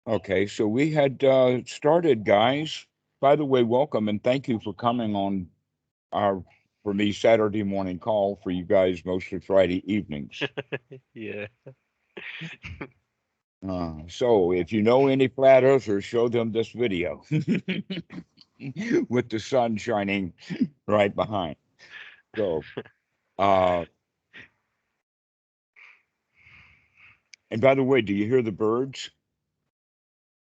Okay, so we had started, guys. By the way, welcome and thank you for coming on our, for me, Saturday morning call, for you guys, mostly Friday evenings. Yeah. So if you know any flat earthers, show them this video with the sun shining right behind. So, uh, and by the way, do you hear the birds?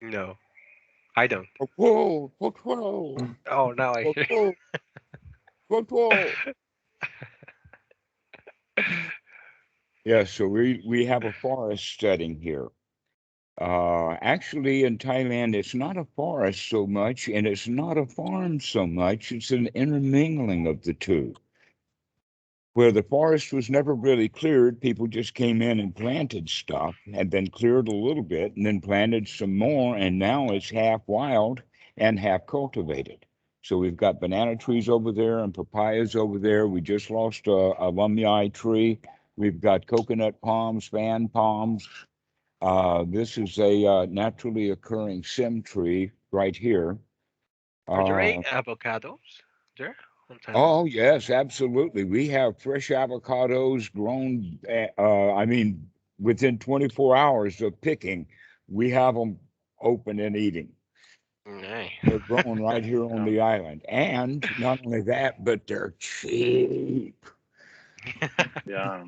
No, I don't. Whoa, whoa, whoa, Oh, now I whoa, hear. whoa, whoa, whoa. Yeah, so we have a forest setting here. Actually, in Thailand, it's not a forest so much, and it's not a farm so much. It's an intermingling of the two. Where the forest was never really cleared, people just came in and planted stuff, and then cleared a little bit, and then planted some more, and now it's half wild and half cultivated. So we've got banana trees over there and papayas over there. We just lost a lummi tree. We've got coconut palms, fan palms. This is a naturally occurring sim tree right here. Are there Uh, avocados there on Thailand? oh, yes, absolutely. We have fresh avocados grown, I mean, within 24 hours of picking, we have them open and eating. Nice. They're grown right here on Yeah. the island. And not only that, but they're cheap. Yeah.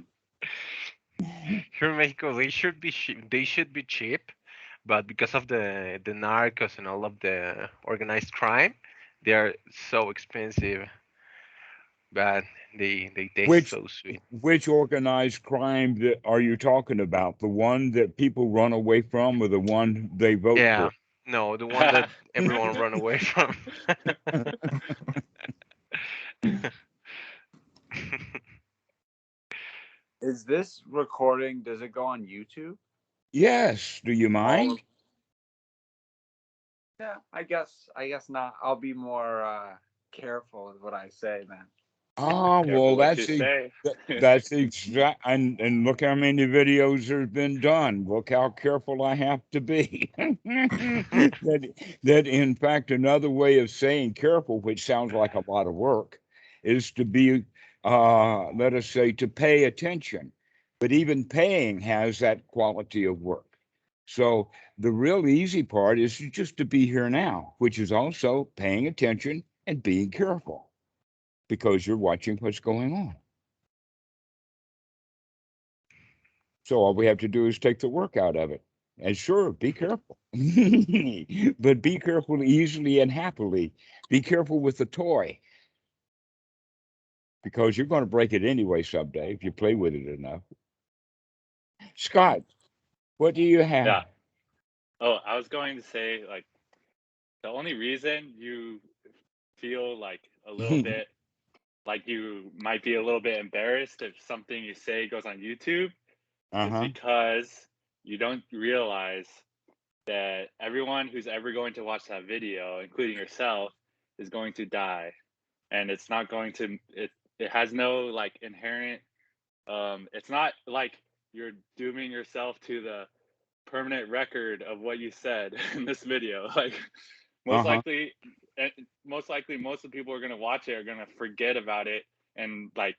Here in Mexico, they should be cheap, but because of the narcos and all of the organized crime, they are so expensive. But they taste Which so sweet. which organized crime that are you talking about? The one that people run away from, or the one they vote Yeah, for? no, the one that everyone run away from. Is this recording? Does it go on YouTube? Yes. Do you All mind? of Yeah, I guess not. I'll be more careful with what I say then. Ah, well, Careful what you say. that's exact. And look how many videos there's been done. Look how careful I have to be. That in fact, another way of saying careful, which sounds like a lot of work, is to be, let us say, to pay attention. But even paying has that quality of work. So the real easy part is just to be here now, which is also paying attention and being careful because you're watching what's going on. So all we have to do is take the work out of it. And sure, be careful. But be careful easily and happily. Be careful with the toy because you're going to break it anyway someday if you play with it enough. Scott, what do you have? Yeah. Oh, I was going to say, like, the only reason you feel like a little bit like you might be a little bit embarrassed if something you say goes on YouTube is Uh-huh. because you don't realize that everyone who's ever going to watch that video, including yourself, is going to die. And it's not going to it has no like inherent it's not like you're dooming yourself to the permanent record of what you said in this video. Like most Uh-huh. likely, eh, most likely, most of the people who are going to watch it are going to forget about it in like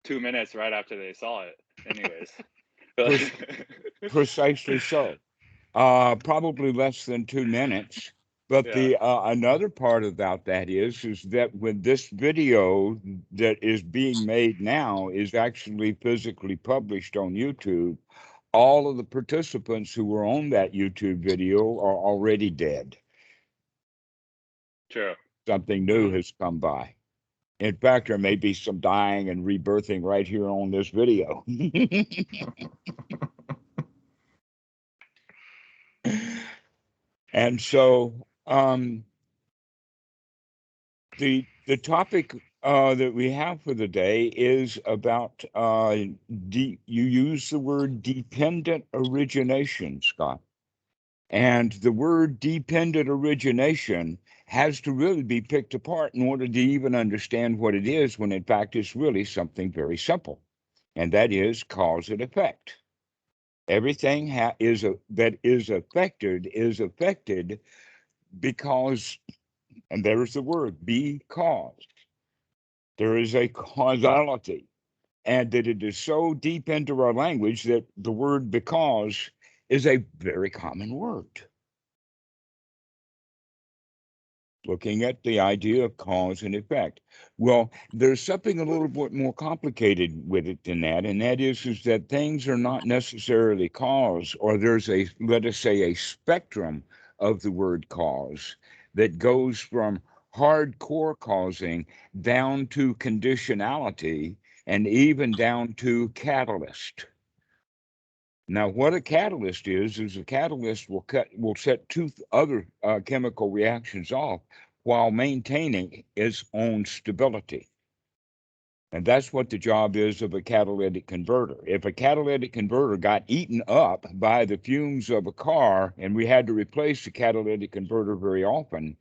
2 minutes right after they saw it. Anyways, Pre- precisely so. Probably less than 2 minutes. But yeah, the another part about that is that when this video that is being made now is actually physically published on YouTube, all of the participants who were on that YouTube video are already dead. true. Something new Mm. has come by. In fact, there may be some dying and rebirthing right here on this video. And so the topic that we have for the day is about you use the word dependent origination, Scott. And the word dependent origination has to really be picked apart in order to even understand what it is, when in fact it's really something very simple, and that is cause and effect. Everything that is affected because, and there's the word, because. There is a causality, and that it is so deep into our language that the word because is a very common word. Looking at the idea of cause and effect. Well, there's something a little bit more complicated with it than that, and that is that things are not necessarily cause, or there's a, let us say, a spectrum of the word cause that goes from hardcore causing down to conditionality and even down to catalyst. Now, what a catalyst is a catalyst will set two other chemical reactions off while maintaining its own stability. And that's what the job is of a catalytic converter. If a catalytic converter got eaten up by the fumes of a car and we had to replace the catalytic converter very often,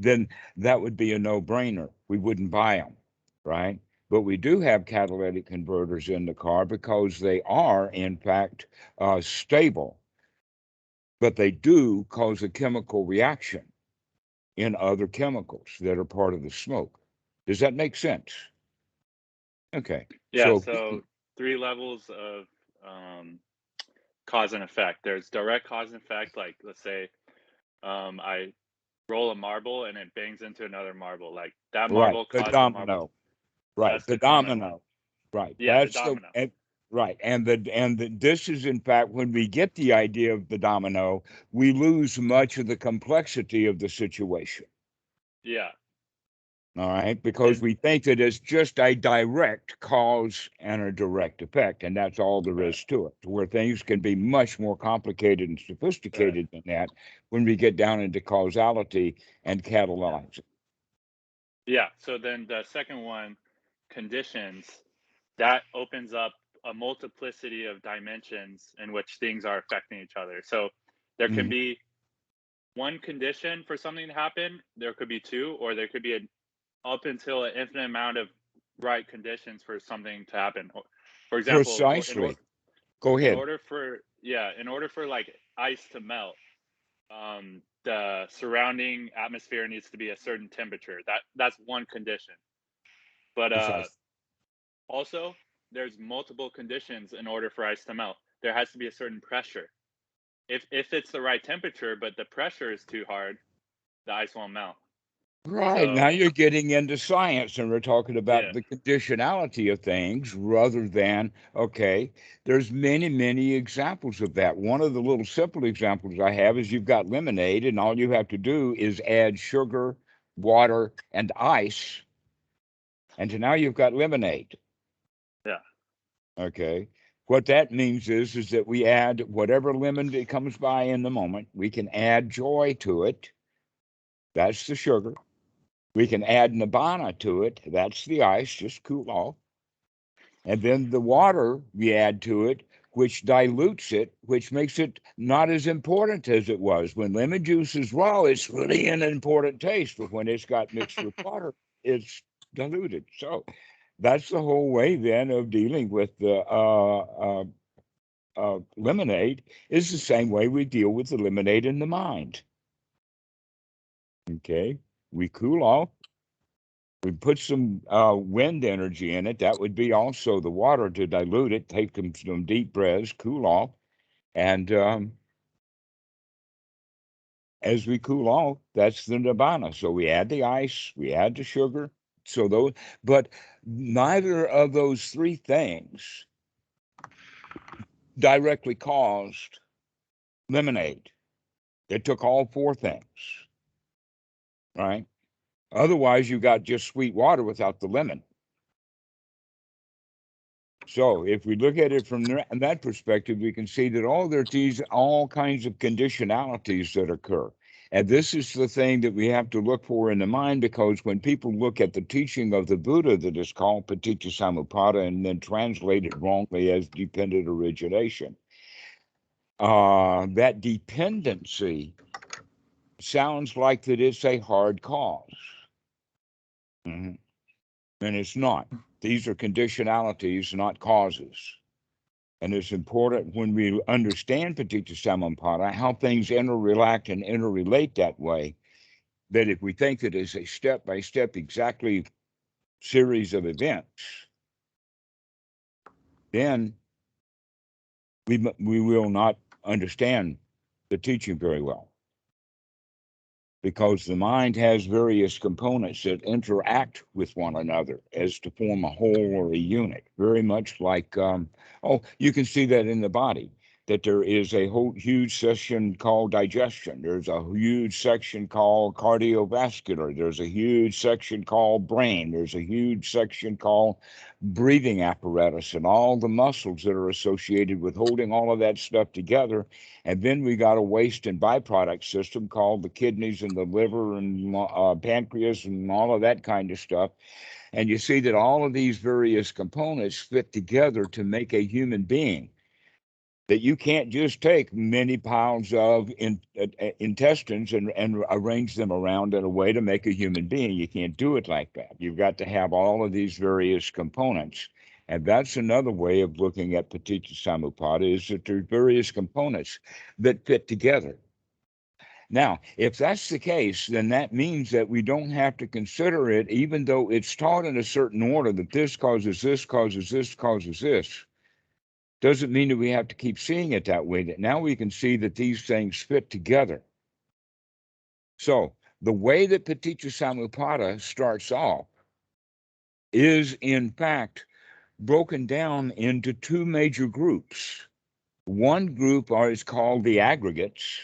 then that would be a no-brainer. We wouldn't buy them, right? But we do have catalytic converters in the car because they are, in fact, stable. But they do cause a chemical reaction in other chemicals that are part of the smoke. Does that make sense? Okay. Yeah, So, so 3 levels of cause and effect. There's direct cause and effect, like let's say I roll a marble and it bangs into another marble. Like that right, marble the caused the marble. domino. Right, That's the the common one. domino. Right, Yeah, the that's the domino. right, and this is in fact when we get the idea of the domino, we lose much of the complexity of the situation. Yeah. All right, because And we think that it's just a direct cause and a direct effect, and that's all there right, is to it. Where things can be much more complicated and right. sophisticated than that when we get down into causality and catalyzing. Yeah. So then the second one, conditions, that opens up a multiplicity of dimensions in which things are affecting each other. So there can Mhm. be one condition for something to happen, there could be two, or there could be up until an infinite amount of right conditions for something to happen. For example, Precisely. Go in ahead. order for like ice to melt, the surrounding atmosphere needs to be a certain temperature. That's one condition. But Precisely. also there's multiple conditions in order for ice to melt. There has to be a certain pressure. If it's the right temperature but the pressure is too hard, the ice won't melt. Right. So Now you're getting into science and we're talking yeah, about the conditionality of things rather than, okay, there's many, many examples of that. One of the little simple examples I have is you've got lemonade and all you have to do is add sugar, water, and ice. And so now you've got lemonade. yeah, Okay. What that means is that we add whatever lemon that comes by in the moment. We can add joy to it. That's the sugar. We can add nibbana to it. That's the ice, just cool off. And then the water we add to it, which dilutes it, which makes it not as important as it was. When lemon juice is raw, it's really an important taste, but when it's got mixed with water, it's diluted. So that's the whole way then of dealing with the lemonade is the same way we deal with the lemonade in the mind. Okay, we cool off. We put some wind energy in it. That would be also the water to dilute it. Take some deep breaths, cool off, and as we cool off, that's the nibbana. So we add the ice, we add the sugar. So those, but neither of those three things directly caused lemonade. It took all four things, right? Otherwise, you got just sweet water without the lemon. So if we look at it from that perspective, we can see that there's all kinds of conditionalities that occur. And this is the thing that we have to look for in the mind, because when people look at the teaching of the Buddha that is called paticcasamuppāda and then translated wrongly as dependent origination, that dependency sounds like that it's a hard cause. Mm-hmm. And it's not. These are conditionalities, not causes. And it's important when we understand paticcasamuppāda, how things interrelate and interrelate that way, that if we think that it's a step-by-step exactly series of events, then we will not understand the teaching very well, because the mind has various components that interact with one another as to form a whole or a unit, very much like, you can see that in the body, that there is a whole huge section called digestion. There's a huge section called cardiovascular. There's a huge section called brain. There's a huge section called breathing apparatus and all the muscles that are associated with holding all of that stuff together. And then we got a waste and byproduct system called the kidneys and the liver and pancreas and all of that kind of stuff. And you see that all of these various components fit together to make a human being. That you can't just take many pounds of intestines and arrange them around in a way to make a human being. You can't do it like that. You've got to have all of these various components. And that's another way of looking at paticcasamuppāda, is that there's various components that fit together. Now, if that's the case, then that means that we don't have to consider it, even though it's taught in a certain order, that this causes this, causes this, causes this. Doesn't mean that we have to keep seeing it that way, that now we can see that these things fit together. So the way that paticcasamuppāda starts off is, in fact, broken down into two major groups. One group is called the aggregates.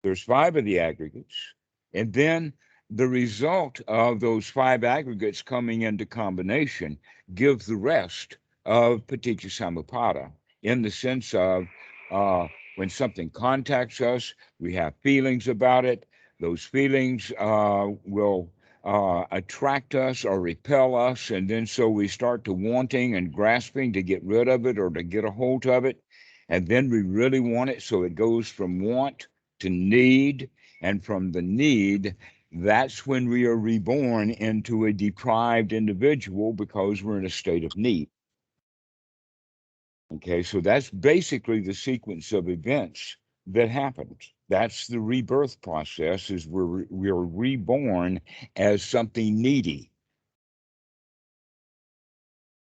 There's 5 of the aggregates. And then the result of those 5 aggregates coming into combination gives the rest of paticcasamuppāda, in the sense of when something contacts us, we have feelings about it. Those feelings will attract us or repel us, and then so we start to wanting and grasping to get rid of it or to get a hold of it, and then we really want it, so it goes from want to need, and from the need, that's when we are reborn into a deprived individual, because we're in a state of need. Okay, so that's basically the sequence of events that happens. That's the rebirth process, is we're reborn as something needy.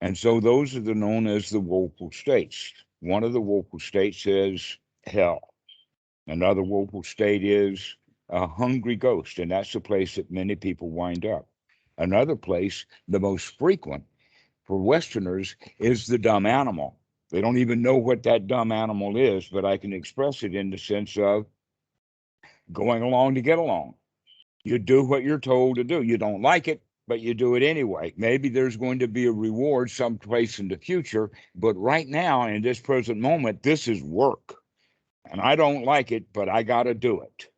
And so those are known as the woeful states. One of the woeful states is hell. Another woeful state is a hungry ghost, and that's the place that many people wind up. Another place, the most frequent for Westerners, is the dumb animal. They don't even know what that dumb animal is, but I can express it in the sense of going along to get along. You do what you're told to do. You don't like it, but you do it anyway. Maybe there's going to be a reward someplace in the future, but right now, in this present moment, this is work. And I don't like it, but I got to do it.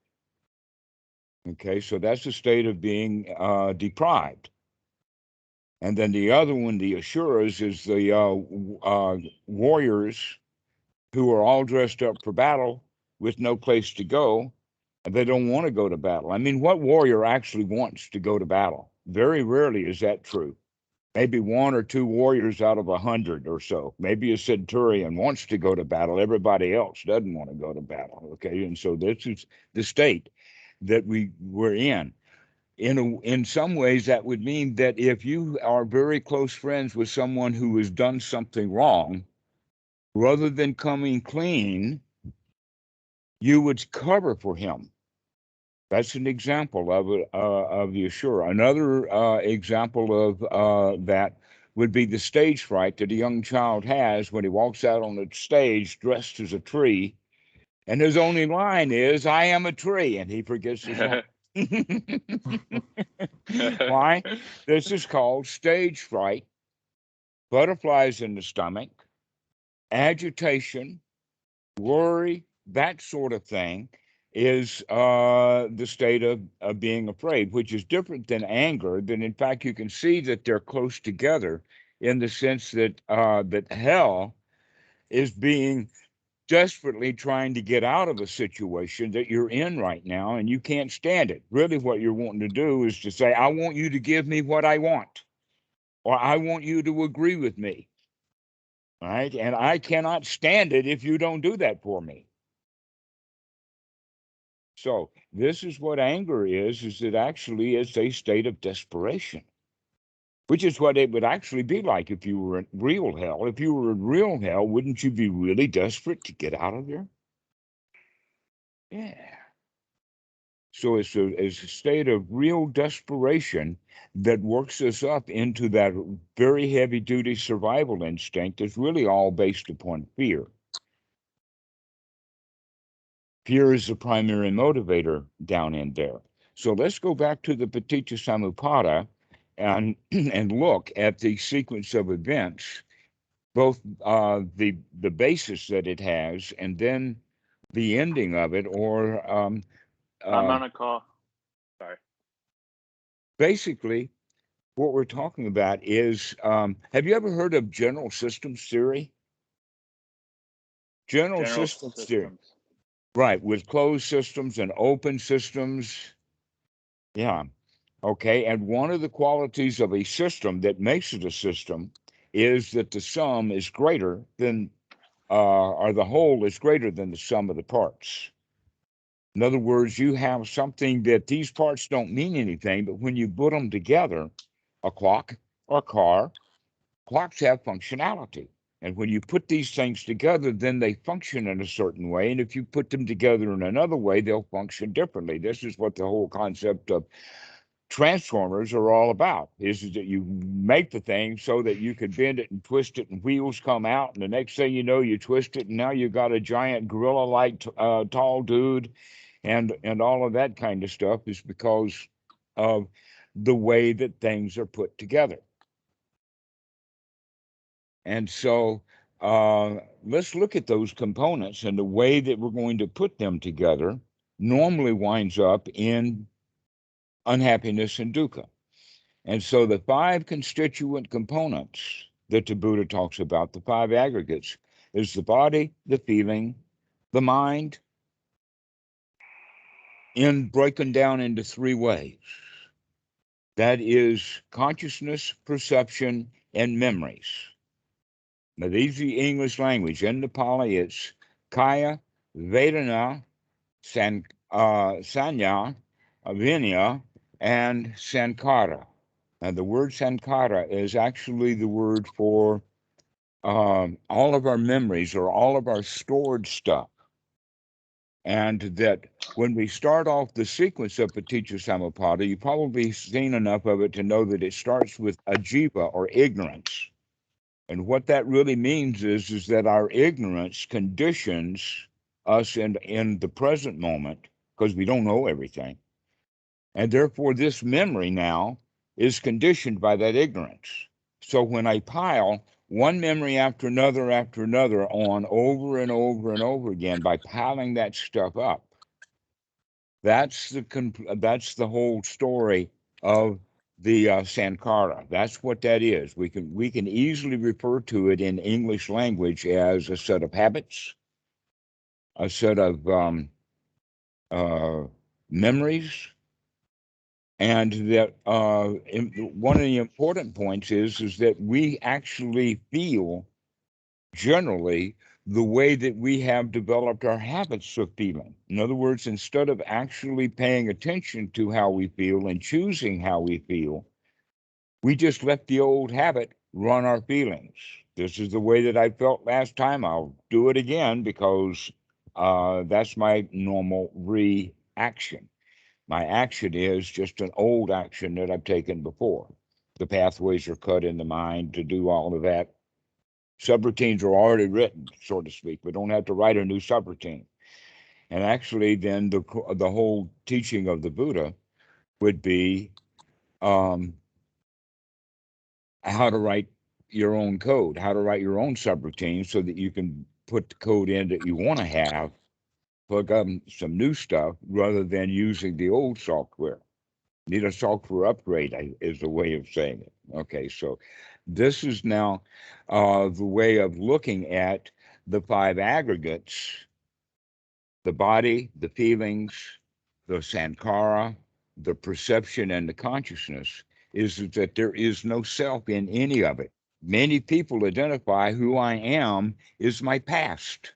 Okay, so that's the state of being deprived. And then the other one, the asuras, is the warriors who are all dressed up for battle with no place to go, and they don't want to go to battle. I mean, what warrior actually wants to go to battle? Very rarely is that true. Maybe 1 or 2 warriors out of 100 or so. Maybe a centurion wants to go to battle. Everybody else doesn't want to go to battle. Okay, and so this is the state that we're in. In some ways, that would mean that if you are very close friends with someone who has done something wrong, rather than coming clean, you would cover for him. That's an example of the asura. Another example of that would be the stage fright that a young child has when he walks out on the stage dressed as a tree, and his only line is, "I am a tree," and he forgets his line. Why? This is called stage fright, butterflies in the stomach, agitation, worry, that sort of thing is the state of being afraid, which is different than anger. Then, in fact, you can see that they're close together in the sense that that hell is being desperately trying to get out of a situation that you're in right now, and you can't stand it. Really, what you're wanting to do is to say, "I want you to give me what I want," or "I want you to agree with me." right? And I cannot stand it if you don't do that for me. So this is what anger is it actually is a state of desperation, which is what it would actually be like if you were in real hell. If you were in real hell, wouldn't you be really desperate to get out of there? Yeah. So it's a state of real desperation that works us up into that very heavy-duty survival instinct that's really all based upon fear. Fear is the primary motivator down in there. So let's go back to the paticcasamuppāda and look at the sequence of events, both the basis that it has and then the ending of it, or I'm on a call. Sorry. basically what we're talking about is, have you ever heard of general systems theory? General systems theory, right, with closed systems and open systems. Yeah. Okay. And one of the qualities of a system that makes it a system is that the sum is greater than, or the whole is greater than the sum of the parts. In other words, you have something that these parts don't mean anything, but when you put them together, a clock or a car, clocks have functionality. And when you put these things together, then they function in a certain way. And if you put them together in another way, they'll function differently. This is what the whole concept of transformers are all about, is that you make the thing so that you can bend it and twist it and wheels come out. And the next thing you know, you twist it and now you've got a giant gorilla-like tall dude. And all of that kind of stuff is because of the way that things are put together. And so let's look at those components, and the way that we're going to put them together normally winds up in unhappiness and dukkha. And so the 5 constituent components that the Buddha talks about, the 5 aggregates, is the body, the feeling, the mind, broken down into 3 ways. That is consciousness, perception, and memories. Now, these are the English language. In the Pali, it's kaya, vedanā, saññā, viññāna, and sankhāra. Now, the word sankhāra is actually the word for all of our memories or all of our stored stuff. And that when we start off the sequence of paticcasamuppāda, you've probably seen enough of it to know that it starts with ajiva, or ignorance. And what that really means is that our ignorance conditions us in the present moment, because we don't know everything. And therefore, this memory now is conditioned by that ignorance. So when I pile one memory after another on over and over and over again by piling that stuff up, that's the whole story of the sankhāra. That's what that is. We can easily refer to it in English language as a set of habits, a set of memories, and that one of the important points is that we actually feel generally the way that we have developed our habits of feeling. In other words, instead of actually paying attention to how we feel and choosing how we feel, we just let the old habit run our feelings. This is the way that I felt last time. I'll do it again because that's my normal reaction. My action is just an old action that I've taken before. The pathways are cut in the mind to do all of that. Subroutines are already written, so to speak. We don't have to write a new subroutine. And actually, then the whole teaching of the Buddha would be how to write your own code, how to write your own subroutine so that you can put the code in that you want to have, plug up some new stuff rather than using the old software. Need a software upgrade is the way of saying it. Okay, so this is now the way of looking at the 5 aggregates: the body, the feelings, the sankhāra, the perception, and the consciousness, is that there is no self in any of it. Many people identify who I am is my past.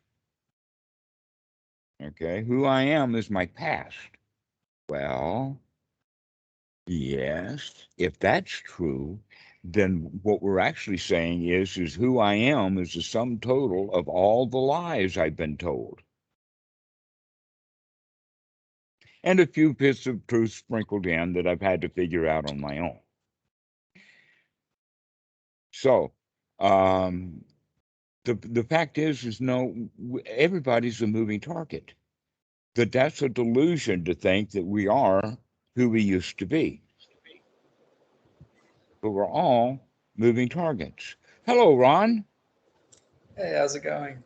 Okay, who I am is my past. Well, yes, if that's true, then what we're actually saying is who I am is the sum total of all the lies I've been told. And a few bits of truth sprinkled in that I've had to figure out on my own. So, the fact is no, everybody's a moving target. That's a delusion to think that we are who we used to be. But we're all moving targets. Hello, Ron. Hey, how's it going?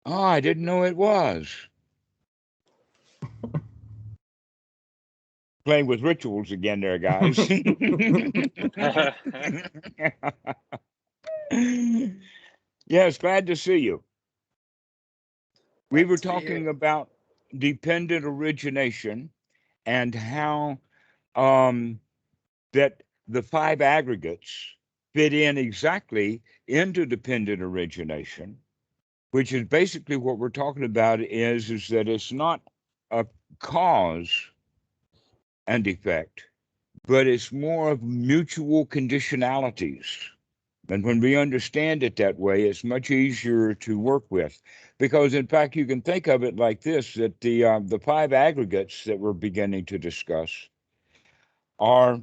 Oh, I didn't know it was. Playing with rituals again there, guys. Yes, glad to see you. We were talking about dependent origination and how that the 5 aggregates fit in exactly into dependent origination, which is basically what we're talking about is that it's not a cause and effect, but it's more of mutual conditionalities. And when we understand it that way, it's much easier to work with. Because, in fact, you can think of it like this, that the 5 aggregates that we're beginning to discuss are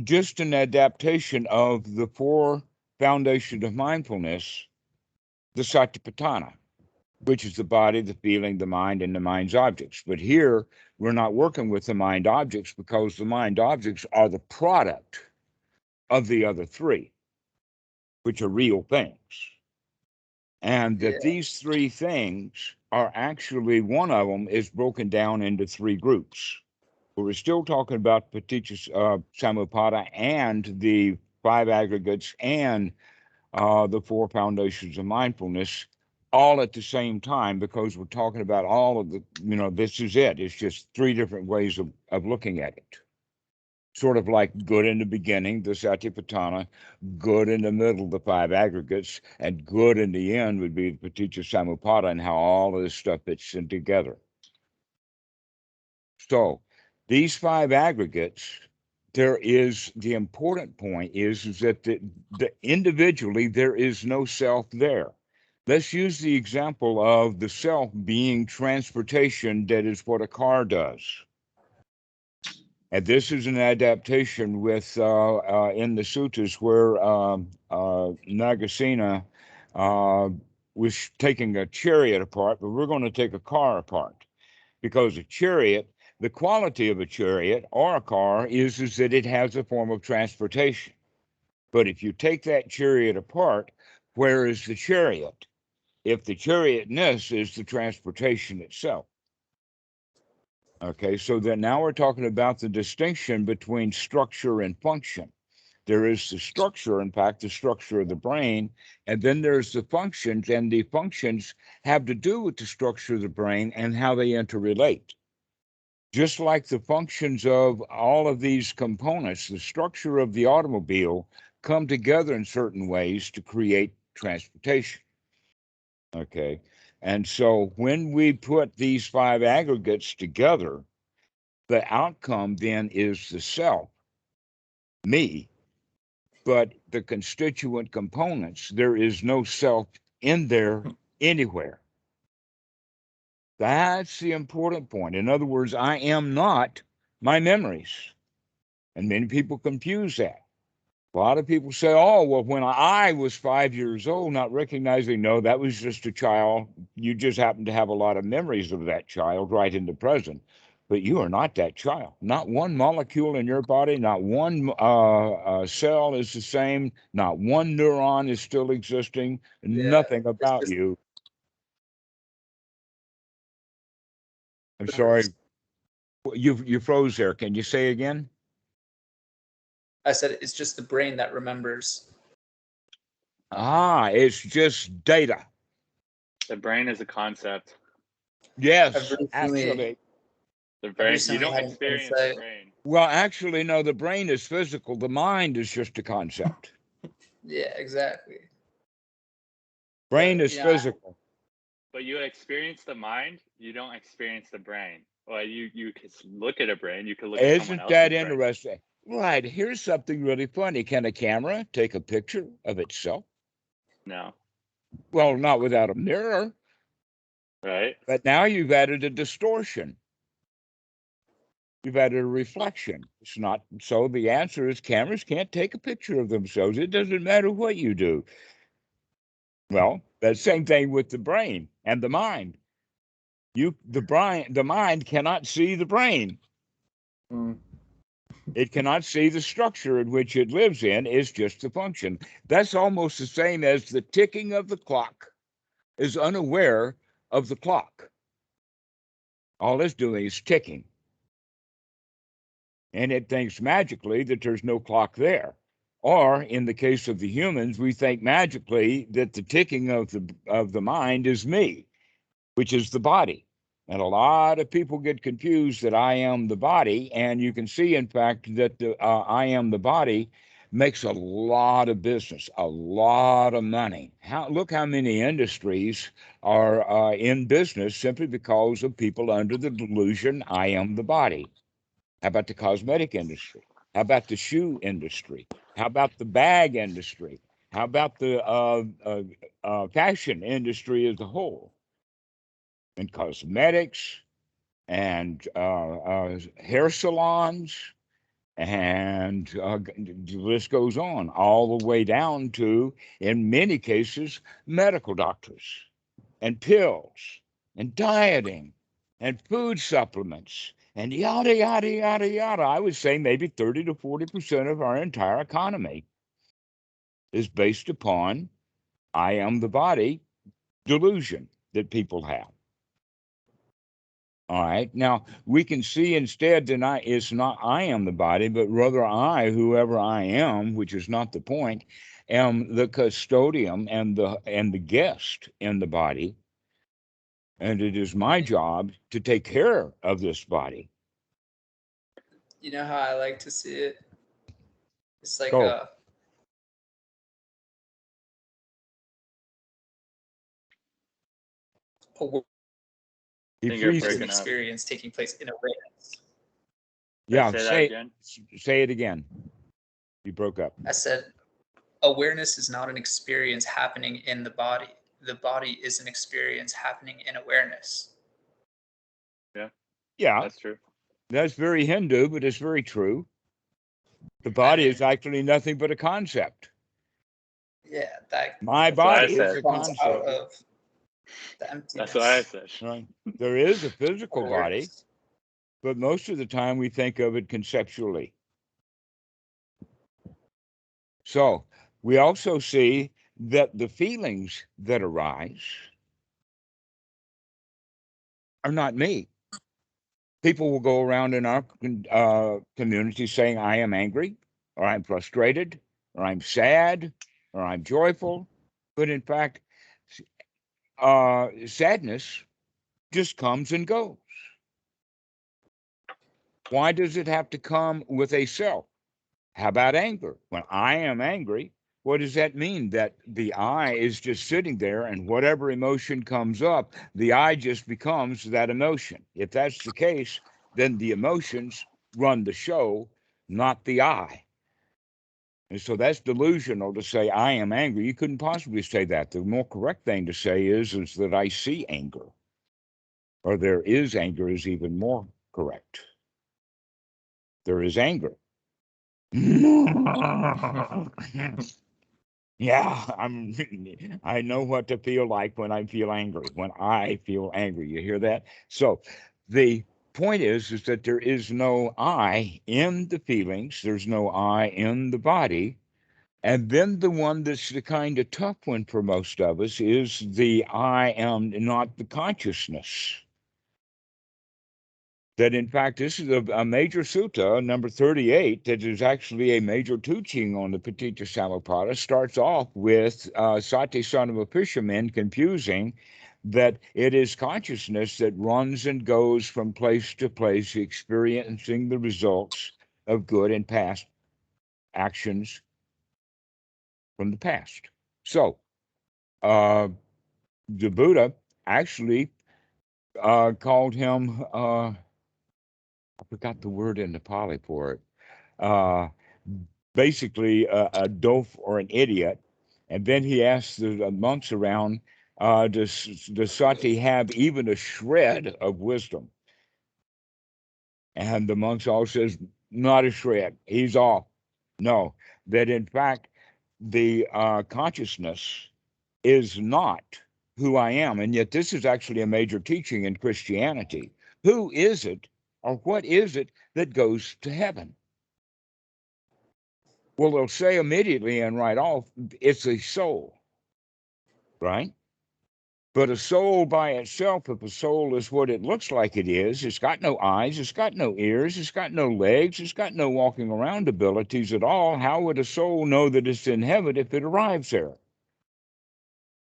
just an adaptation of the 4 foundations of mindfulness, the satipatthana, which is the body, the feeling, the mind, and the mind's objects. But here, we're not working with the mind objects because the mind objects are the product of the other 3, which are real things. And that these 3 things are actually, one of them is broken down into 3 groups. But we're still talking about paticcasamuppāda and the 5 aggregates and the 4 foundations of mindfulness all at the same time, because we're talking about all of the, this is it. It's just 3 different ways of looking at it. Sort of like good in the beginning, the satipatthana, good in the middle, the 5 aggregates, and good in the end would be the paticcasamuppāda, and how all of this stuff fits in together. So these 5 aggregates, there is the important point is that the individually there is no self there. Let's use the example of the self being transportation. That is what a car does. And this is an adaptation with in the suttas where Nagasena was taking a chariot apart, but we're going to take a car apart, because a chariot, the quality of a chariot or a car is that it has a form of transportation. But if you take that chariot apart, where is the chariot? If the chariotness is the transportation itself. Okay, so then now we're talking about the distinction between structure and function. There is the structure, in fact, the structure of the brain, and then there's the functions, and the functions have to do with the structure of the brain and how they interrelate. Just like the functions of all of these components, the structure of the automobile come together in certain ways to create transportation. Okay. And so when we put these 5 aggregates together, the outcome then is the self, me, but the constituent components, there is no self in there anywhere. That's the important point. In other words, I am not my memories. And many people confuse that. A lot of people say, oh, well, when I was 5 years old, not recognizing, no, that was just a child. You just happen to have a lot of memories of that child right in the present. But you are not that child. Not one molecule in your body, not one cell is the same. Not one neuron is still existing. Nothing about you. I'm sorry. You froze there. Can you say again? I said it's just the brain that remembers. It's just data. The brain is a concept. Yes, absolutely. The brain, you don't experience the brain. Well, actually, no, the brain is physical. The mind is just a concept. Yeah, exactly. Brain But, is physical. But you experience the mind, you don't experience the brain. Well, you could look at a brain, you could look at someone Isn't else's that brain. interesting? Right. Here's something really funny. Can a camera take a picture of itself? No, Well, not without a mirror. right? But now you've added a distortion. You've added a reflection. It's not so. The answer is cameras can't take a picture of themselves. It doesn't matter what you do. Well, that same thing with the brain and the mind. The mind cannot see the brain. Mm. It cannot see the structure in which it lives in. Is just the function. That's almost the same as the ticking of the clock is unaware of the clock. All it's doing is ticking. And it thinks magically that there's no clock there. Or in the case of the humans, we think magically that the ticking of the mind is me, which is the body. And a lot of people get confused that I am the body. And you can see, in fact, that the I am the body makes a lot of business, a lot of money. Look how many industries are in business simply because of people under the delusion I am the body. How about the cosmetic industry? How about the shoe industry? How about the bag industry? How about the fashion industry as a whole? And cosmetics and hair salons, and the list goes on, all the way down to, in many cases, medical doctors and pills and dieting and food supplements and yada, yada, yada, yada. I would say maybe 30 to 40% of our entire economy is based upon I am the body delusion that people have. All right. Now we can see instead that it's not I am the body, but rather I, whoever I am, which is not the point, am the custodian and the guest in the body. And it is my job to take care of this body. You know how I like to see it? It's like Go. a He think you're freezes. is an breaking up. experience taking place in awareness. Yeah, Say that again. say it again. You broke up. I said awareness is not an experience happening in the body. The body is an experience happening in awareness. Yeah, That's true. that's very Hindu, but it's very true. The body is actually nothing but a concept. Yeah, that My That's what I body is said. a comes out concept. of the emptiness. That's what I said. Right? There is a physical body, Awareness. but most of the time we think of it conceptually. So we also see that the feelings that arise are not me. People will go around in our community saying, I am angry, or I'm frustrated, or I'm sad, or I'm joyful. But in fact, sadness just comes and goes. Why does it have to come with a self? How about anger? When I am angry, what does that mean? That the I is just sitting there, and whatever emotion comes up, the I just becomes that emotion. If that's the case, then the emotions run the show, not the I. And so that's delusional to say I am angry. You couldn't possibly say that. The more correct thing to say is that I see anger, or there is anger is even more correct. There is anger. Yeah, I know what to feel like when I feel angry, when I feel angry. You hear that? So the point is that there is no I in the feelings, there's no I in the body. And then the one that's the kind of tough one for most of us is the I am not the consciousness. That in fact, this is a major sutta, number 38, that is actually a major teaching on the paticcasamuppāda, starts off with Sati, son of a fisherman, confusing that it is consciousness that runs and goes from place to place, experiencing the results of good and past actions from the past. So, the Buddha actually called him, I forgot the word in the Pali for it, basically a dof or an idiot. And then he asked the monks around, does Sati have even a shred of wisdom? And the monks all says, not a shred. He's off. No, that in fact, the consciousness is not who I am. And yet this is actually a major teaching in Christianity. Who is it or what is it that goes to heaven? Well, they'll say immediately and right off, it's a soul, right? But a soul by itself, if a soul is what it looks like it is, it's got no eyes, it's got no ears, it's got no legs, it's got no walking around abilities at all, how would a soul know that it's in heaven if it arrives there?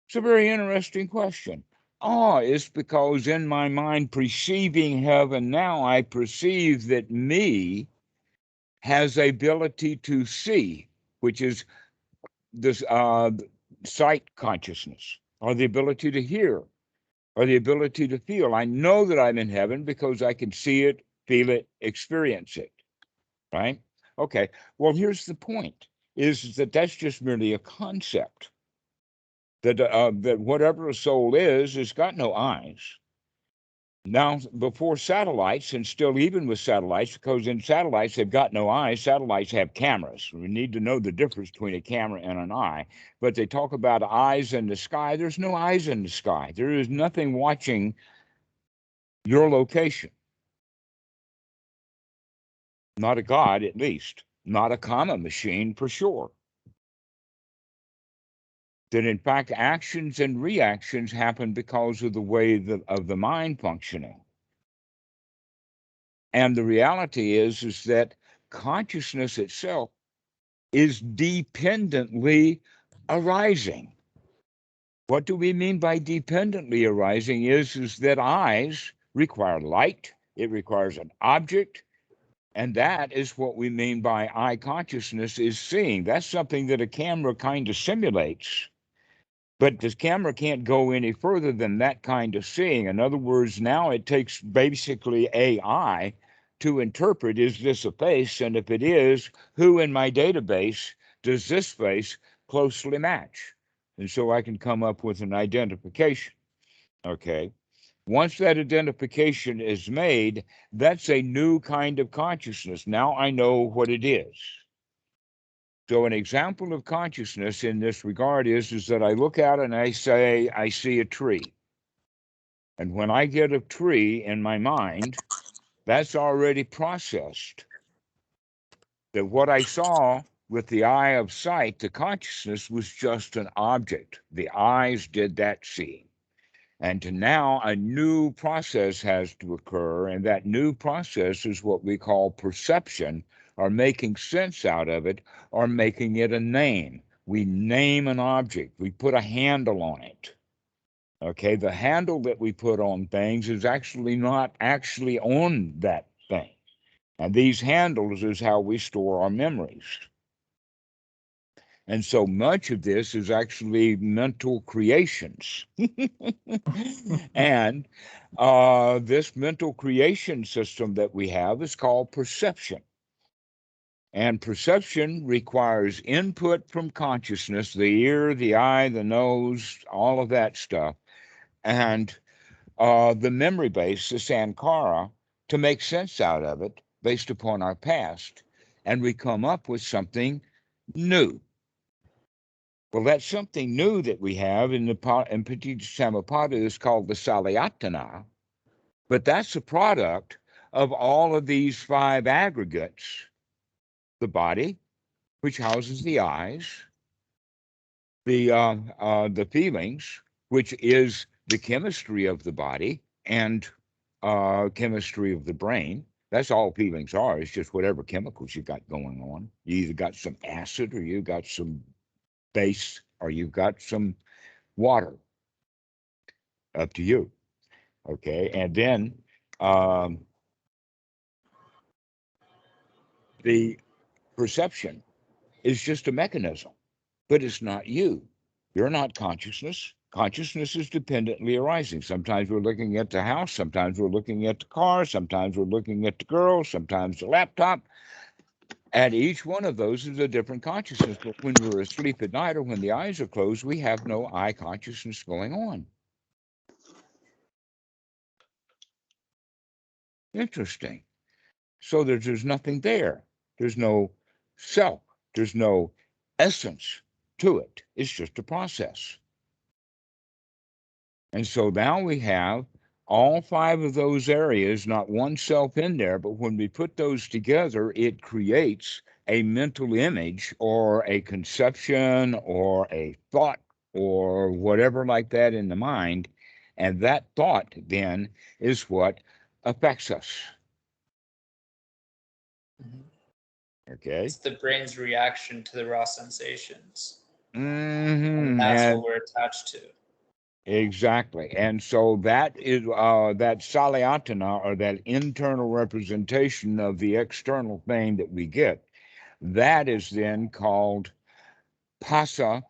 It's a very interesting question. It's because in my mind, perceiving heaven now, I perceive that me has the ability to see, which is this sight consciousness, or the ability to hear, or the ability to feel. I know that I'm in heaven because I can see it, feel it, experience it, right? Okay, well, here's the point, is that that's just merely a concept. That whatever a soul is, it's got no eyes. Now, before satellites, and still even with satellites, because in satellites they've got no eyes, satellites have cameras. We need to know the difference between a camera and an eye. But they talk about eyes in the sky. There's no eyes in the sky. There is nothing watching your location. Not a God, at least. Not a comma machine, for sure. That in fact, actions and reactions happen because of the way of the mind functioning. And the reality is that consciousness itself is dependently arising. What do we mean by dependently arising is that eyes require light, it requires an object, and that is what we mean by eye consciousness is seeing. That's something that a camera kind of simulates. But the camera can't go any further than that kind of seeing. In other words, now it takes basically AI to interpret, is this a face? And if it is, who in my database does this face closely match? And so I can come up with an identification. Okay. Once that identification is made, that's a new kind of consciousness. Now I know what it is. So an example of consciousness in this regard is that I look out and I say, I see a tree. And when I get a tree in my mind, that's already processed. That what I saw with the eye of sight, the consciousness was just an object. The eyes did that seeing. And now a new process has to occur, and that new process is what we call perception, or making sense out of it, or making it a name. We name an object, we put a handle on it. Okay, the handle that we put on things is actually not actually on that thing. And these handles is how we store our memories. And so much of this is actually mental creations. And this mental creation system that we have is called perception. And perception requires input from consciousness, the ear, the eye, the nose, all of that stuff, and the memory base, the sankhāra, to make sense out of it based upon our past. And we come up with something new. Well, that's something new that we have in paticcasamuppāda is called the salāyatana, but that's a product of all of these 5 aggregates: the body, which houses the eyes, the feelings, which is the chemistry of the body and chemistry of the brain. That's all feelings are. It's just whatever chemicals you got going on. You either got some acid or you got some base or you've got some water. Up to you. Okay. And then um, the perception is just a mechanism, but it's not you. You're not consciousness. Consciousness is dependently arising. Sometimes we're looking at the house, sometimes we're looking at the car, sometimes we're looking at the girl, sometimes the laptop. And each one of those is a different consciousness. But when we're asleep at night or when the eyes are closed, we have no eye consciousness going on. Interesting. So there's nothing there. There's no self. There's no essence to it. It's just a process. And so now we have all five of those areas, not one self in there, but when we put those together, it creates a mental image or a conception or a thought or whatever like that in the mind. And that thought then is what affects us. Okay. It's the brain's reaction to the raw sensations. Mm-hmm. And that's what we're attached to. Exactly. And so that is that salāyatana, or that internal representation of the external thing that we get. That is then called pasa,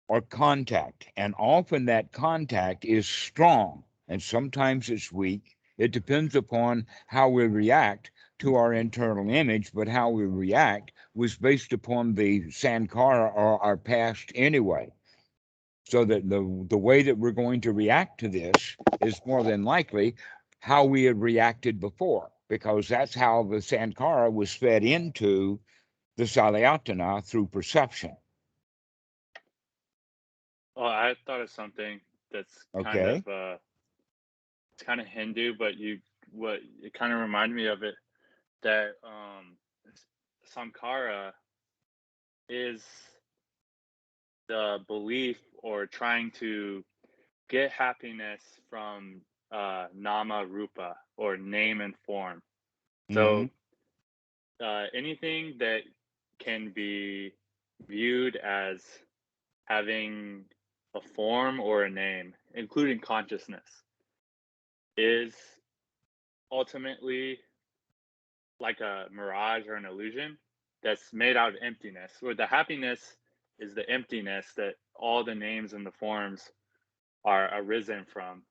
or contact. And often that contact is strong and sometimes it's weak. It depends upon how we react to our internal image, but how we react was based upon the sankhāra, or our past anyway. So that the way that we're going to react to this is more than likely how we had reacted before, because that's how the sankhāra was fed into the salāyatana through perception. Oh, I thought of something that's Okay. it's kind of Hindu, but it kind of reminded me of it, that sankhāra is the belief or trying to get happiness from nama rūpa, or name and form. So anything that can be viewed as having a form or a name, including consciousness, is ultimately like a mirage or an illusion that's made out of emptiness, where the happiness is the emptiness that all the names and the forms are arisen from.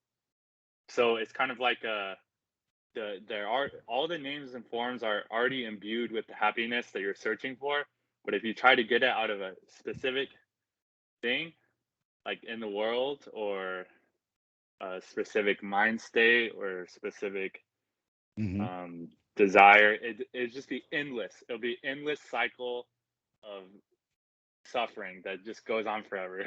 So it's kind of like there are all the names and forms are already imbued with the happiness that you're searching for, but if you try to get it out of a specific thing, like in the world, or a specific mind state, or a specific desire, it'd just be endless. It'll be endless cycle of suffering that just goes on forever.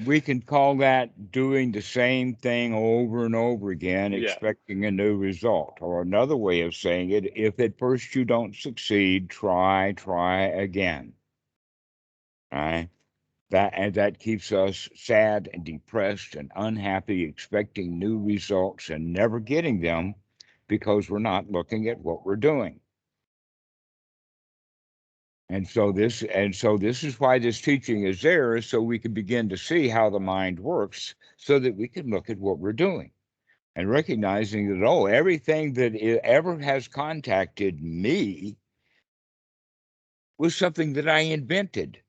We can call that doing the same thing over and over again, Yeah. expecting a new result. Or another way of saying it, if at first you don't succeed, try again. Right? That keeps us sad and depressed and unhappy, expecting new results and never getting them, because we're not looking at what we're doing. And so this is why this teaching is there, so we can begin to see how the mind works, so that we can look at what we're doing and recognizing that, oh, everything that ever has contacted me was something that I invented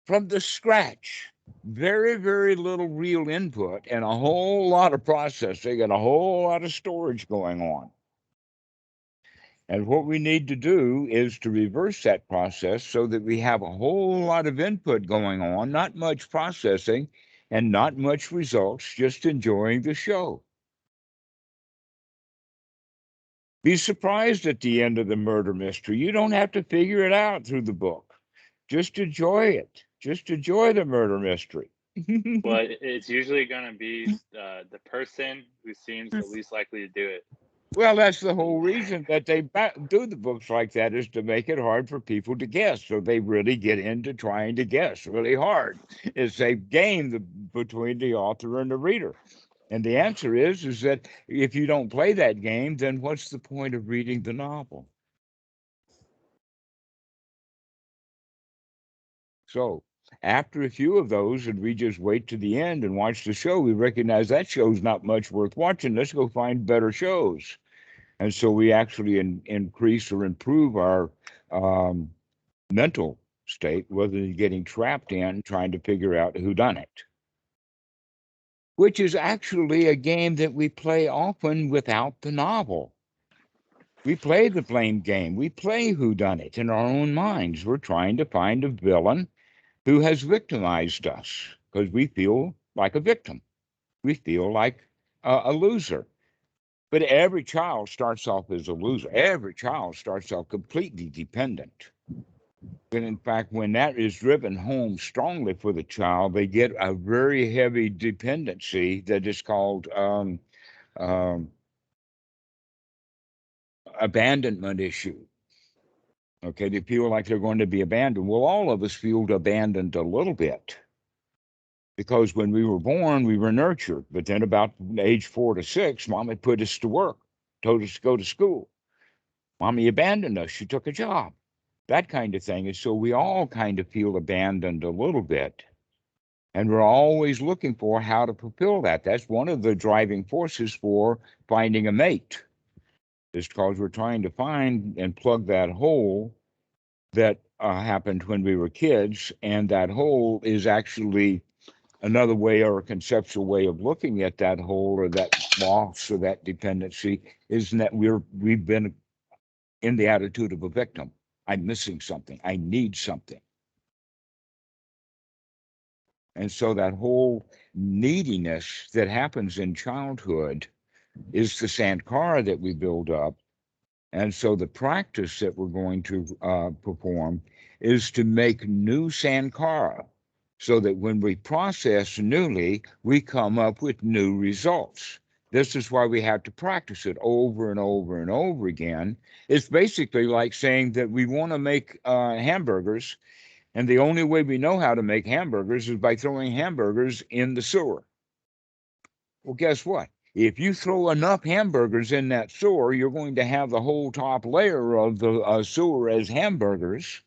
from the scratch. Very, very little real input and a whole lot of processing and a whole lot of storage going on. And what we need to do is to reverse that process so that we have a whole lot of input going on, not much processing and not much results, just enjoying the show. Be surprised at the end of the murder mystery. You don't have to figure it out through the book. Just enjoy it. Just enjoy the murder mystery. Well, it's usually going to be the person who seems the least likely to do it. Well, that's the whole reason that they do the books like that, is to make it hard for people to guess. So they really get into trying to guess really hard. It's a game between the author and the reader. And the answer is that if you don't play that game, then what's the point of reading the novel? So After a few of those, and we just wait to the end and watch the show, we recognize that show's not much worth watching. Let's go find better shows. And so we actually increase or improve our mental state rather than getting trapped in trying to figure out who done it, which is actually a game that we play often without the novel. We play the blame game. We play who done it in our own minds. We're trying to find a villain who has victimized us because we feel like a victim. We feel like a loser. But every child starts off as a loser. Every child starts off completely dependent. And in fact, when that is driven home strongly for the child, they get a very heavy dependency that is called abandonment issue. Okay, they feel like they're going to be abandoned. Well, all of us feel abandoned a little bit because when we were born, we were nurtured. But then about age 4 to 6, Mommy put us to work, told us to go to school. Mommy abandoned us. She took a job, that kind of thing. And so we all kind of feel abandoned a little bit. And we're always looking for how to fulfill that. That's one of the driving forces for finding a mate. Is because we're trying to find and plug that hole that happened when we were kids. And that hole is actually another way or a conceptual way of looking at that hole or that loss or that dependency is that we've been in the attitude of a victim. I'm missing something. I need something. And so that whole neediness that happens in childhood is the sankhāra that we build up. And so the practice that we're going to perform is to make new sankhāra so that when we process newly, we come up with new results. This is why we have to practice it over and over and over again. It's basically like saying that we want to make hamburgers, and the only way we know how to make hamburgers is by throwing hamburgers in the sewer. Well, guess what? If you throw enough hamburgers in that sewer, you're going to have the whole top layer of the sewer as hamburgers.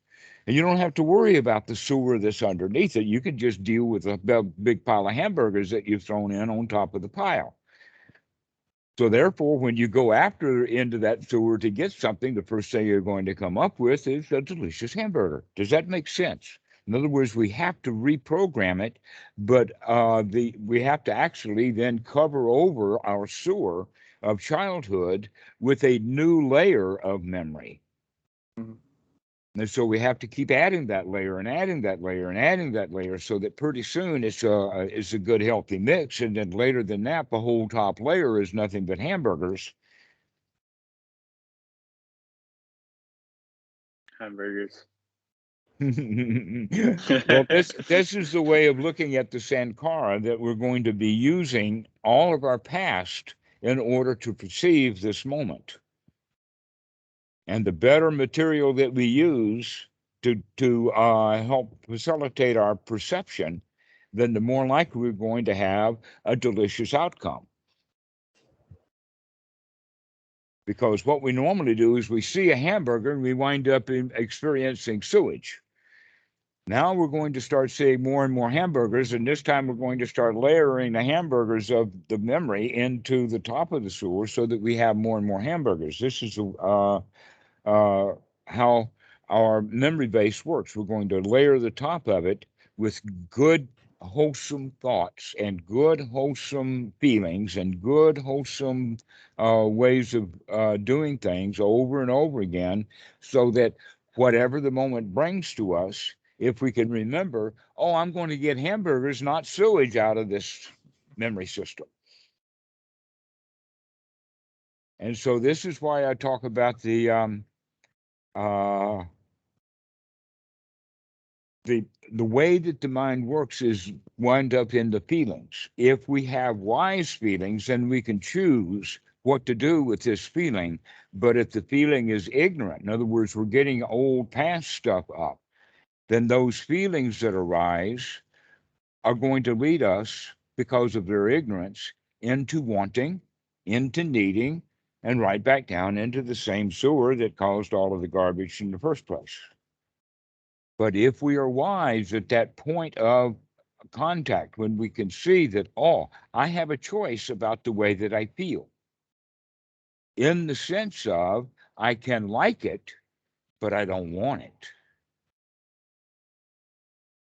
And you don't have to worry about the sewer that's underneath it. You could just deal with a big pile of hamburgers that you've thrown in on top of the pile. So therefore, when you go after into that sewer to get something, the first thing you're going to come up with is a delicious hamburger. Does that make sense? In other words, we have to reprogram it, but we have to actually then cover over our sewer of childhood with a new layer of memory. Mhm. And so we have to keep adding that layer and adding that layer and adding that layer so that pretty soon it's a good healthy mix. And then later than that, the whole top layer is nothing but hamburgers. Hamburgers. Well, this is the way of looking at the sankhāra that we're going to be using all of our past in order to perceive this moment. And the better material that we use to help facilitate our perception, then the more likely we're going to have a delicious outcome. Because what we normally do is we see a hamburger and we wind up experiencing sewage. Now we're going to start seeing more and more hamburgers, and this time we're going to start layering the hamburgers of the memory into the top of the sewer so that we have more and more hamburgers. This is how our memory base works. We're going to layer the top of it with good, wholesome thoughts and good, wholesome feelings and good, wholesome ways of doing things over and over again so that whatever the moment brings to us, if we can remember, oh, I'm going to get hamburgers, not sewage out of this memory system. And so this is why I talk about the way that the mind works is wind up in the feelings. If we have wise feelings, then we can choose what to do with this feeling. But if the feeling is ignorant, in other words, we're getting old past stuff up, then those feelings that arise are going to lead us, because of their ignorance, into wanting, into needing, and right back down into the same sewer that caused all of the garbage in the first place. But if we are wise at that point of contact, when we can see that, oh, I have a choice about the way that I feel, in the sense of I can like it, but I don't want it.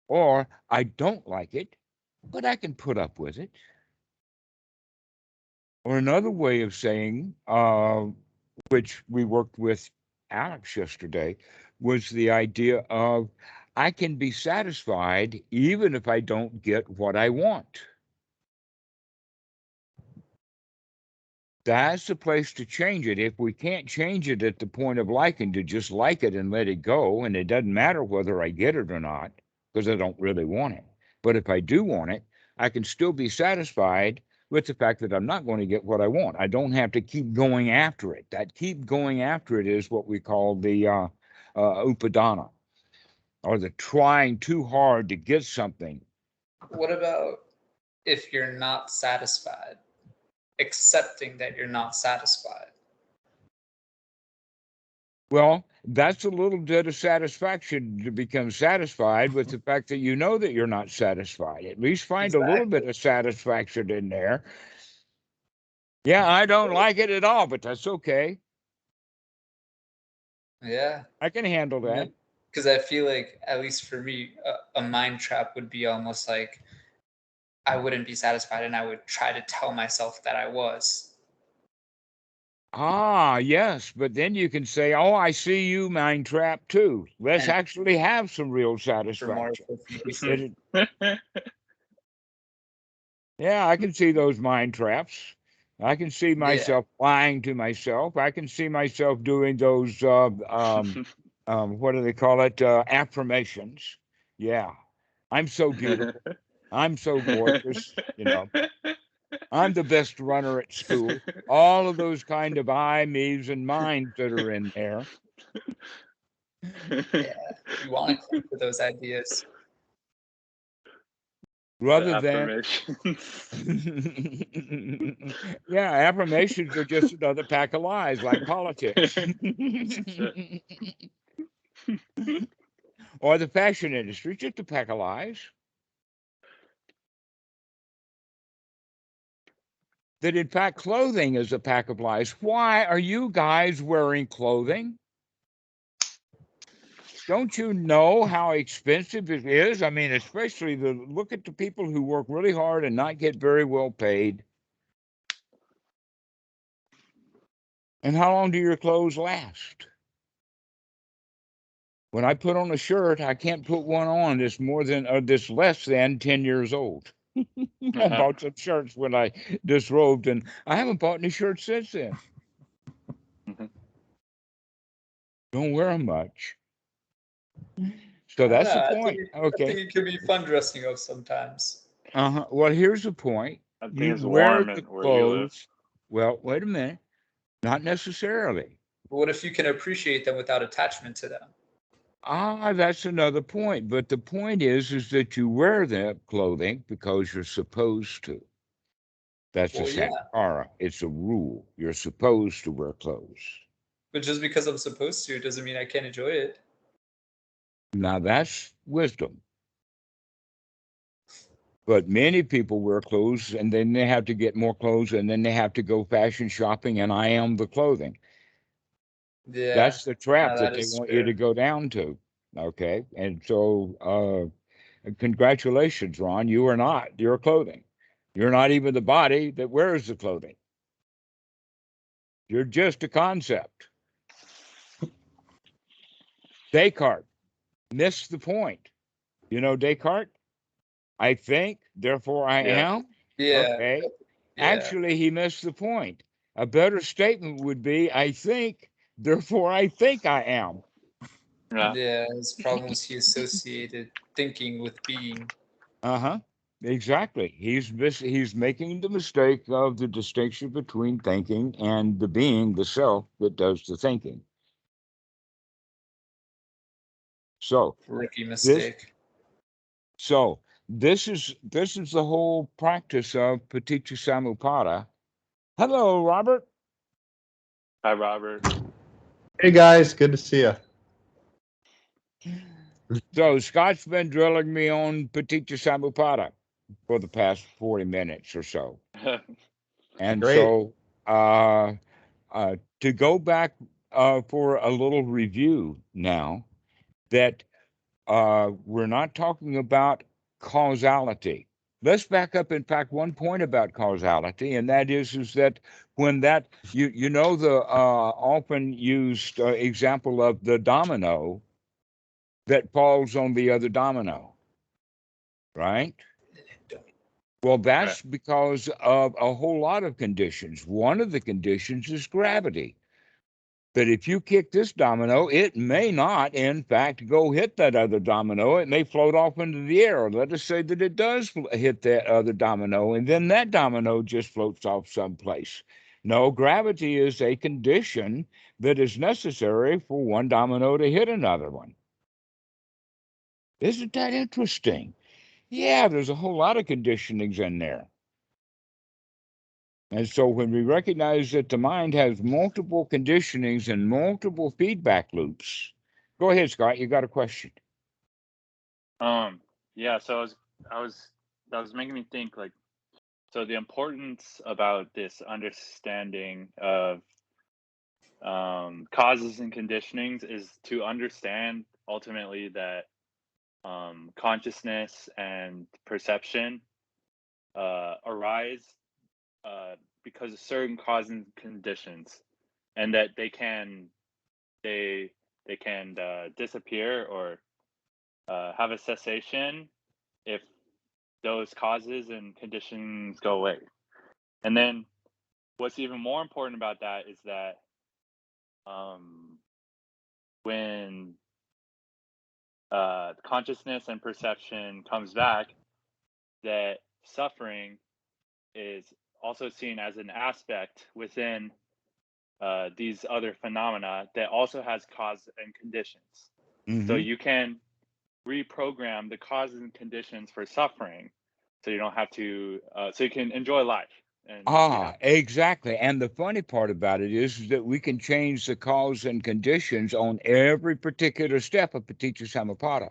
Or I don't like it, but I can put up with it. Or another way of saying, which we worked with Alex yesterday, was the idea of I can be satisfied even if I don't get what I want. That's the place to change it. If we can't change it at the point of liking, to just like it and let it go, and it doesn't matter whether I get it or not, because I don't really want it. But if I do want it, I can still be satisfied with the fact that I'm not going to get what I want. I don't have to keep going after it. That keep going after it is what we call the upadana, or the trying too hard to get something. What about if you're not satisfied? Accepting that you're not satisfied. Well, that's a little bit of satisfaction, to become satisfied with the fact that you know that you're not satisfied. At least find a little bit of satisfaction in there. Yeah, I don't like it at all, but that's okay. Yeah. I can handle that. Because I feel like, at least for me, a mind trap would be almost like I wouldn't be satisfied and I would try to tell myself that I was. Ah, yes, but then you can say, oh, I see you, mind trap, too. Let's And actually have some real for more satisfaction. efficiency. Yeah, I can see those mind traps. I can see myself lying to myself. I can see myself doing those, what do they call it? Affirmations. Yeah, I'm so beautiful. I'm so gorgeous. You know, I'm the best runner at school. All of those kind of I, me's, and mines that are in there. Yeah, you want to cling to those ideas. Rather than, Affirmations. yeah, affirmations are just another pack of lies, like politics. Or the fashion industry, just a pack of lies. That in fact, clothing is a pack of lies. Why are you guys wearing clothing? Don't you know how expensive it is? I mean, especially look at the people who work really hard and not get very well paid. And how long do your clothes last? When I put on a shirt, I can't put one on that's that's less than 10 years old. I bought some shirts when I disrobed, and I haven't bought any shirts since then. Don't wear them much. So that's the point. Okay. I think it can be fun dressing up sometimes. Well, here's the point. I think You it's wear warm the where you live. clothes. Well, wait a minute. Not necessarily. But what if you can appreciate them without attachment to them? That's another point. But the point is that you wear that clothing because you're supposed to. That's a sankhāra. It's a rule. You're supposed to wear clothes. But just because I'm supposed to doesn't mean I can't enjoy it. Now that's wisdom. But many people wear clothes and then they have to get more clothes and then they have to go fashion shopping, and I am the clothing. Yeah. That's the trap that they want you fair. to go down to. Okay. And so congratulations, Ron. You are not your clothing. You're not even the body that wears the clothing. You're just a concept. Descartes missed the point. You know Descartes? I think, therefore I am. Yeah. Okay. Yeah. Actually, he missed the point. A better statement would be, I think, therefore I think I am. Yeah, his problem was he associated thinking with being. Exactly. He's making the mistake of the distinction between thinking and the being, the self that does the thinking. So Rookie mistake. This is the whole practice of paticcasamuppāda. Hello, Robert. Hi, Robert. Hey guys, good to see you. So Scott's been drilling me on paticcasamuppāda for the past 40 minutes or so. And Great. so to go back for a little review now, that we're not talking about causality. Let's back up, in fact, one point about causality, and that is that when that, you know, the often used example of the domino that falls on the other domino, right? Well, that's because of a whole lot of conditions. One of the conditions is gravity. That if you kick this domino, it may not, in fact, go hit that other domino. It may float off into the air. Or let us say that it does hit that other domino, and then that domino just floats off someplace. No, gravity is a condition that is necessary for one domino to hit another one. Isn't that interesting? Yeah, there's a whole lot of conditionings in there. And so when we recognize that the mind has multiple conditionings and multiple feedback loops. Go ahead, Scott, you got a question. Yeah, so that was making me think, like, so the importance about this understanding of causes and conditionings is to understand ultimately that consciousness and perception arise because of certain causes and conditions, and that they can disappear or have a cessation if those causes and conditions go away. And then what's even more important about that is that when consciousness and perception comes back, that suffering is also seen as an aspect within these other phenomena that also has cause and conditions. So you can reprogram the causes and conditions for suffering, so you don't have to, so you can enjoy life. And, Exactly. And the funny part about it is that we can change the cause and conditions on every particular step of paticcasamuppāda.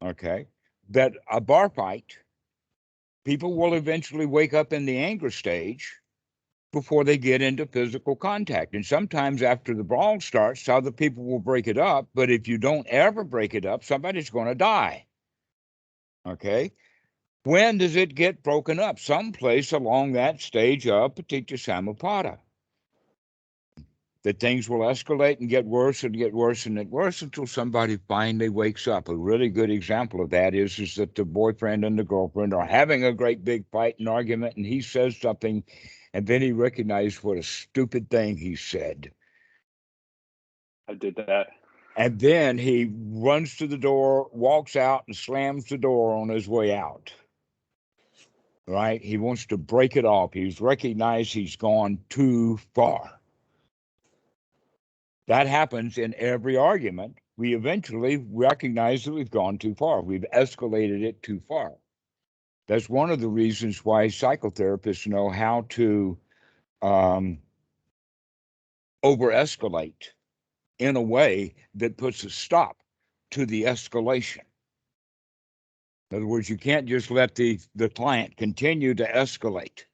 Okay. That a bar fight, people will eventually wake up in the anger stage before they get into physical contact. And sometimes after the brawl starts, other people will break it up. But if you don't ever break it up, somebody's going to die. Okay. When does it get broken up? Someplace along that stage of paticcasamuppāda. That things will escalate and get worse and get worse and get worse until somebody finally wakes up. A really good example of that is that the boyfriend and the girlfriend are having a great big fight and argument, and he says something, and then he recognized what a stupid thing he said. I did that. And then he runs to the door, walks out, and slams the door on his way out. Right? He wants to break it off. He's recognized he's gone too far. That happens in every argument. We eventually recognize that we've gone too far. We've escalated it too far. That's one of the reasons why psychotherapists know how to over-escalate in a way that puts a stop to the escalation. In other words, you can't just let the client continue to escalate,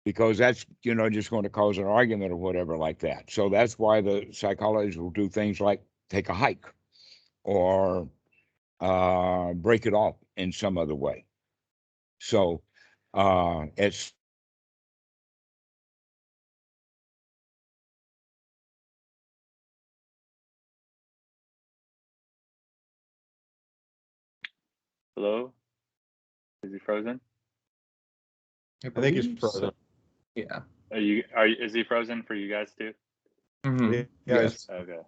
because that's, just going to cause an argument or whatever like that. So that's why the psychologists will do things like take a hike or break it off in some other way. So it's Hello? Is he frozen? I think he's frozen. Yeah. Is he frozen for you guys too? Mm-hmm. Yes. Okay.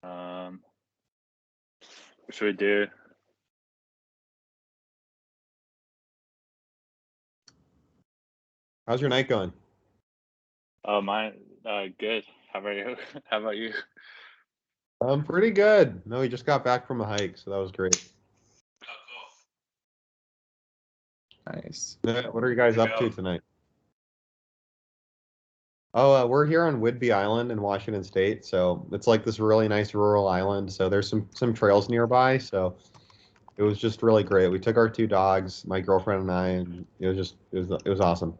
What should we do? How's your night going? Oh, mine, good. How about you? How about you? Pretty good. No, we just got back from a hike, so that was great. Nice. What are you guys up to tonight? Oh, we're here on Whidbey Island in Washington State, so it's like this really nice rural island. So there's some trails nearby. So it was just really great. We took our two dogs, my girlfriend and I, and it was awesome.